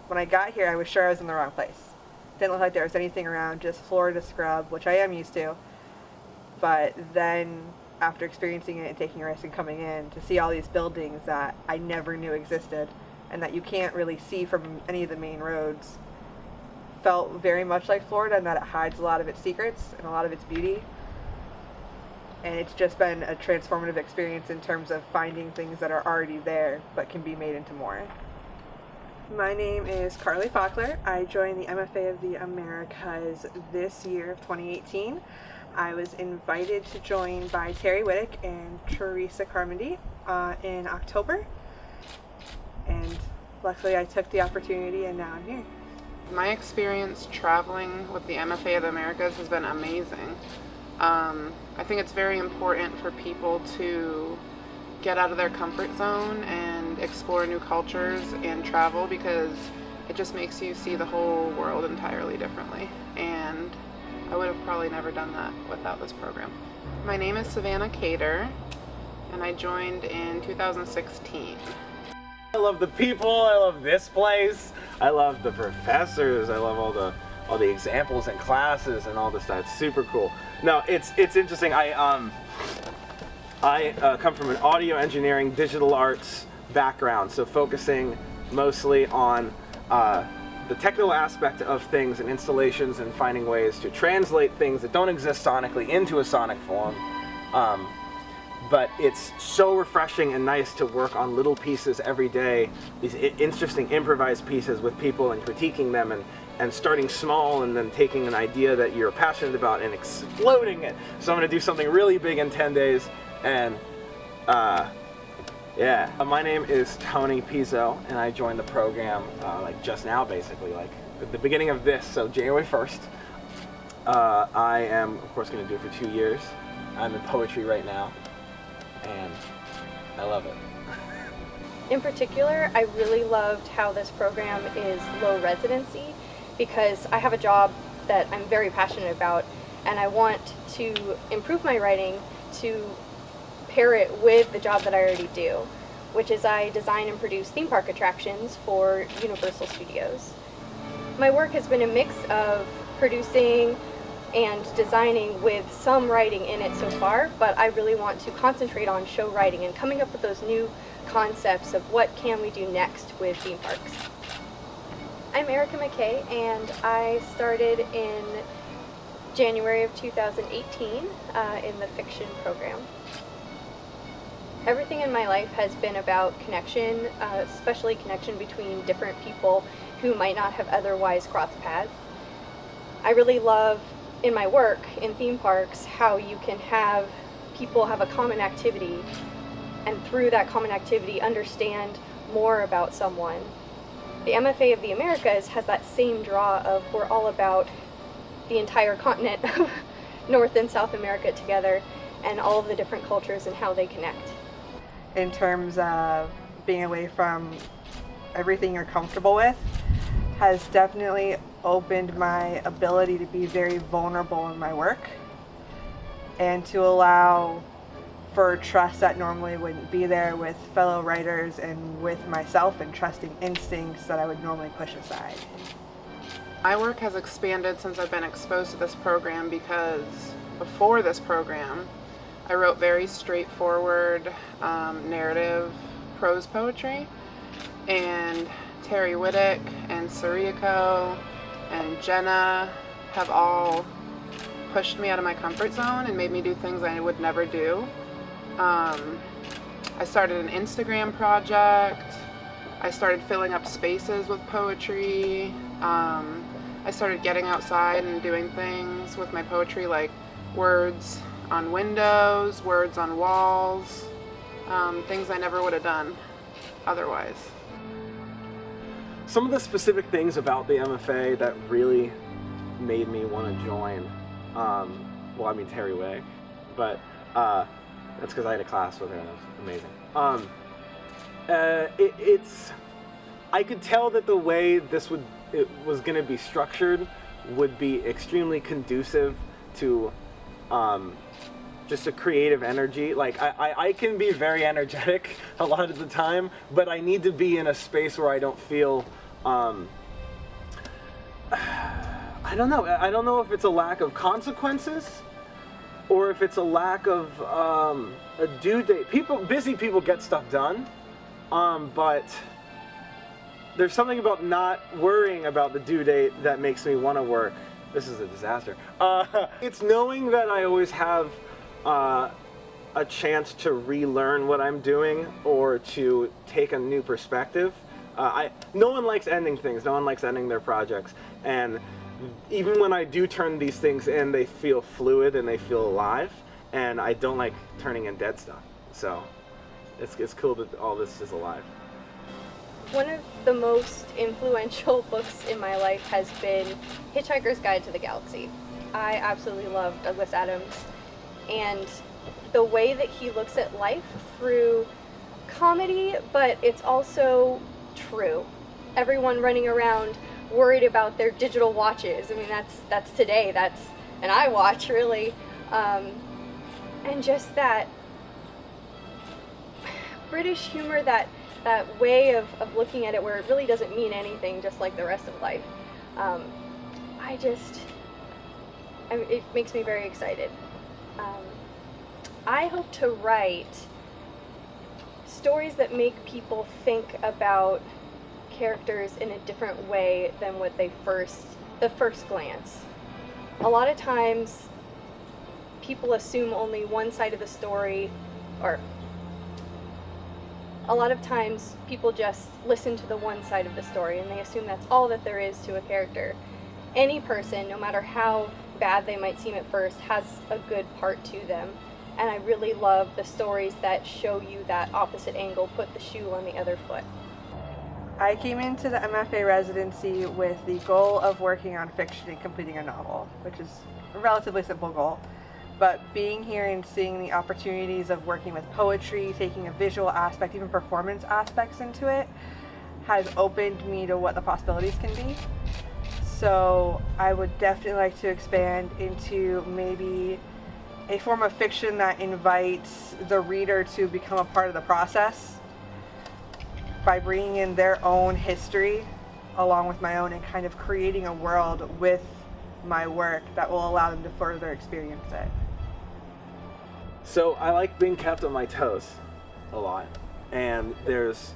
When I got here, I was sure I was in the wrong place. Didn't look like there was anything around, just Florida scrub, which I am used to. But then, after experiencing it and taking a risk and coming in, to see all these buildings that I never knew existed and that you can't really see from any of the main roads, felt very much like Florida, and that it hides a lot of its secrets and a lot of its beauty. And it's just been a transformative experience in terms of finding things that are already there but can be made into more. My name is Carly Poplar. I joined the MFA of the Americas this year of 2018. I was invited to join by Terry Whittick and Teresa Carmody in October. And luckily I took the opportunity and now I'm here. My experience traveling with the MFA of the Americas has been amazing. I think it's very important for people to get out of their comfort zone and explore new cultures and travel, because it just makes you see the whole world entirely differently. And I would have probably never done that without this program. My name is Savannah Cater, and I joined in 2016. I love the people, I love this place, I love the professors, I love all the examples and classes and all this stuff. It's super cool. No, it's interesting. I come from an audio engineering, digital arts background, so focusing mostly on the technical aspect of things and installations and finding ways to translate things that don't exist sonically into a sonic form. But it's so refreshing and nice to work on little pieces every day, these interesting improvised pieces with people and critiquing them and starting small and then taking an idea that you're passionate about and exploding it. So I'm going to do something really big in 10 days. And yeah, my name is Toni Piezo, and I joined the program like just now, basically, like at the beginning of this, so January 1st. I am, of course, going to do it for 2 years. I'm in poetry right now, and I love it. In particular, I really loved how this program is low residency, because I have a job that I'm very passionate about, and I want to improve my writing to pair it with the job that I already do, which is I design and produce theme park attractions for Universal Studios. My work has been a mix of producing and designing with some writing in it so far, but I really want to concentrate on show writing and coming up with those new concepts of what can we do next with theme parks. I'm Erica McKay, and I started in January of 2018 in the fiction program. Everything in my life has been about connection, especially connection between different people who might not have otherwise crossed paths. I really love in my work in theme parks how you can have people have a common activity, and through that common activity understand more about someone. The MFA of the Americas has that same draw of we're all about the entire continent of North and South America together and all of the different cultures and how they connect. In terms of being away from everything you're comfortable with, has definitely opened my ability to be very vulnerable in my work and to allow for trust that normally wouldn't be there with fellow writers and with myself, and trusting instincts that I would normally push aside. My work has expanded since I've been exposed to this program, because before this program I wrote very straightforward narrative prose poetry, and Terry Whittick and Sariko and Jenna have all pushed me out of my comfort zone and made me do things I would never do. I started an Instagram project. I started filling up spaces with poetry. I started getting outside and doing things with my poetry, like words on windows, words on walls, things I never would have done otherwise. Some of the specific things about the MFA that really made me want to join, well, I mean Terry Way, but that's because I had a class with her and it was amazing. I could tell that the way it was going to be structured would be extremely conducive to just a creative energy. Like I can be very energetic a lot of the time, but I need to be in a space where I don't feel I don't know. I don't know if it's a lack of consequences or if it's a lack of a due date. Busy people get stuff done, but there's something about not worrying about the due date that makes me want to work. This is a disaster. It's knowing that I always have a chance to relearn what I'm doing or to take a new perspective. No one likes ending things. No one likes ending their projects. And even when I do turn these things in, they feel fluid and they feel alive. And I don't like turning in dead stuff. So it's cool that all this is alive. One of the most influential books in my life has been Hitchhiker's Guide to the Galaxy. I absolutely love Douglas Adams, and the way that he looks at life through comedy, but it's also true. Everyone running around worried about their digital watches. I mean, that's today. That's an iWatch, really. And just that British humor, that way of looking at it where it really doesn't mean anything, just like the rest of life. It makes me very excited. I hope to write stories that make people think about characters in a different way than what the first glance. A lot of times people assume only one side of the story, or a lot of times people just listen to the one side of the story and they assume that's all that there is to a character. Any person, no matter how bad they might seem at first, has a good part to them. And I really love the stories that show you that opposite angle, put the shoe on the other foot. I came into the MFA residency with the goal of working on fiction and completing a novel, which is a relatively simple goal. But being here and seeing the opportunities of working with poetry, taking a visual aspect, even performance aspects into it, has opened me to what the possibilities can be. So I would definitely like to expand into maybe a form of fiction that invites the reader to become a part of the process by bringing in their own history along with my own and kind of creating a world with my work that will allow them to further experience it. So I like being kept on my toes a lot, and there's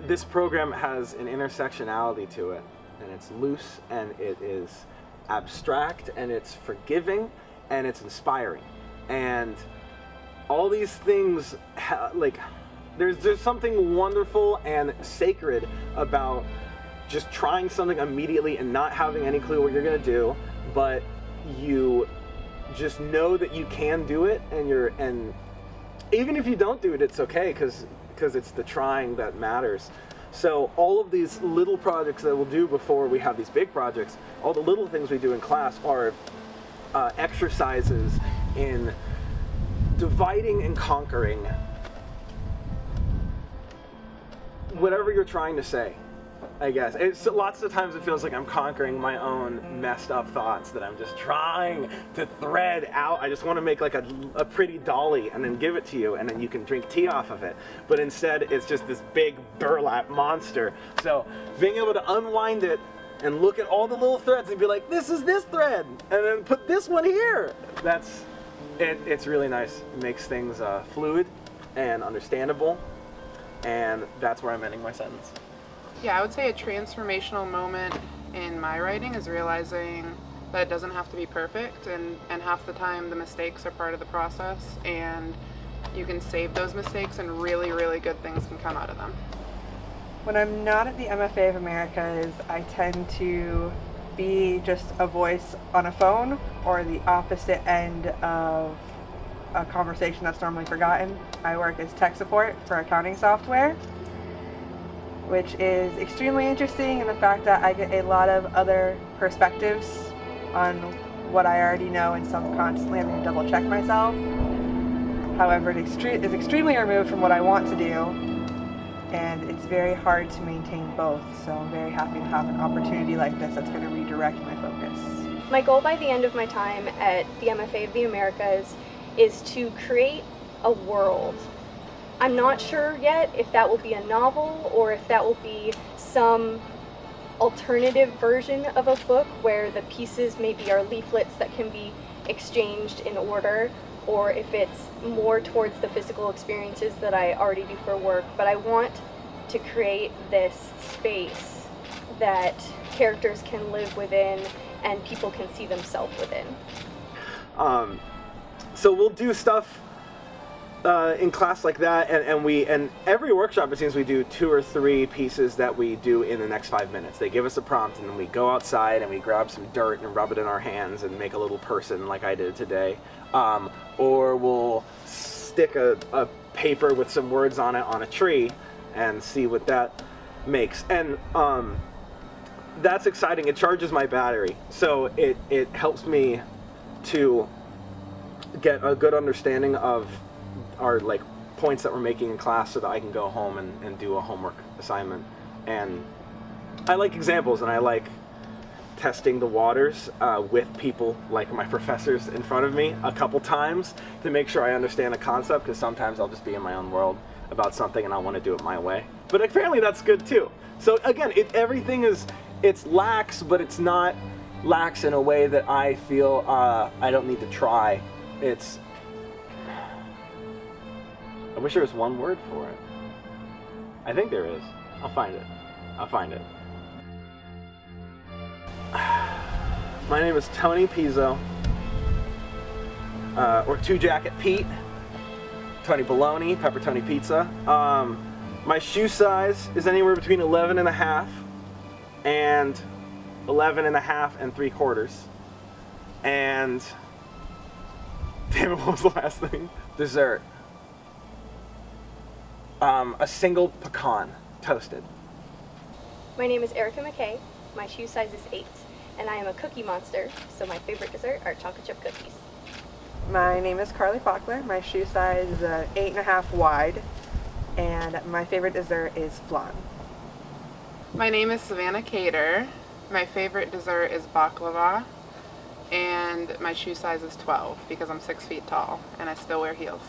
this program has an intersectionality to it, and it's loose, and it is abstract, and it's forgiving, and it's inspiring, and all these things there's something wonderful and sacred about just trying something immediately and not having any clue what you're gonna do, but you just know that you can do it, and even if you don't do it, it's okay, because it's the trying that matters. So all of these little projects that we'll do before we have these big projects, all the little things we do in class are exercises in dividing and conquering whatever you're trying to say, I guess. Lots of times it feels like I'm conquering my own messed up thoughts that I'm just trying to thread out. I just want to make like a pretty dolly and then give it to you, and then you can drink tea off of it. But instead it's just this big burlap monster. So being able to unwind it and look at all the little threads and be like, this is this thread, and then put this one here. It's really nice. It makes things fluid and understandable, and that's where I'm ending my sentence. Yeah, I would say a transformational moment in my writing is realizing that it doesn't have to be perfect, and half the time the mistakes are part of the process, and you can save those mistakes and really, really good things can come out of them. When I'm not at the MFA of Americas, I tend to be just a voice on a phone or the opposite end of a conversation that's normally forgotten. I work as tech support for accounting software, which is extremely interesting in the fact that I get a lot of other perspectives on what I already know, and so I'm constantly having to double check myself. However, it is extremely removed from what I want to do, and it's very hard to maintain both, so I'm very happy to have an opportunity like this that's going to redirect my focus. My goal by the end of my time at the MFA of the Americas is to create a world I'm not sure yet if that will be a novel or if that will be some alternative version of a book where the pieces maybe are leaflets that can be exchanged in order, or if it's more towards the physical experiences that I already do for work. But I want to create this space that characters can live within and people can see themselves within. So we'll do stuff in class like that, and every workshop it seems we do 2 or 3 pieces that we do in the next 5 minutes. They give us a prompt and then we go outside and we grab some dirt and rub it in our hands and make a little person like I did today. Or we'll stick a paper with some words on it on a tree and see what that makes. And that's exciting. It charges my battery, so it helps me to get a good understanding of our like points that we're making in class so that I can go home and do a homework assignment. And I like examples, and I like testing the waters with people like my professors in front of me a couple times to make sure I understand a concept, because sometimes I'll just be in my own world about something and I want to do it my way. But apparently that's good too. So again, everything is, it's lax, but it's not lax in a way that I feel I don't need to try. I wish there was one word for it. I think there is. I'll find it. My name is Toni Piezo, or Two Jacket Pete, Tony Bologna, Pepperoni Pizza. My shoe size is anywhere between 11 and a half and 11 and a half and 3/4. And damn it, what was the last thing? Dessert. A single pecan, toasted. My name is Erica McKay. My shoe size is 8, and I am a cookie monster, so my favorite dessert are chocolate chip cookies. My name is Carly Poplar. My shoe size is 8.5 wide, and my favorite dessert is flan. My name is Savannah Cater. My favorite dessert is baklava, and my shoe size is 12 because I'm 6 feet tall and I still wear heels.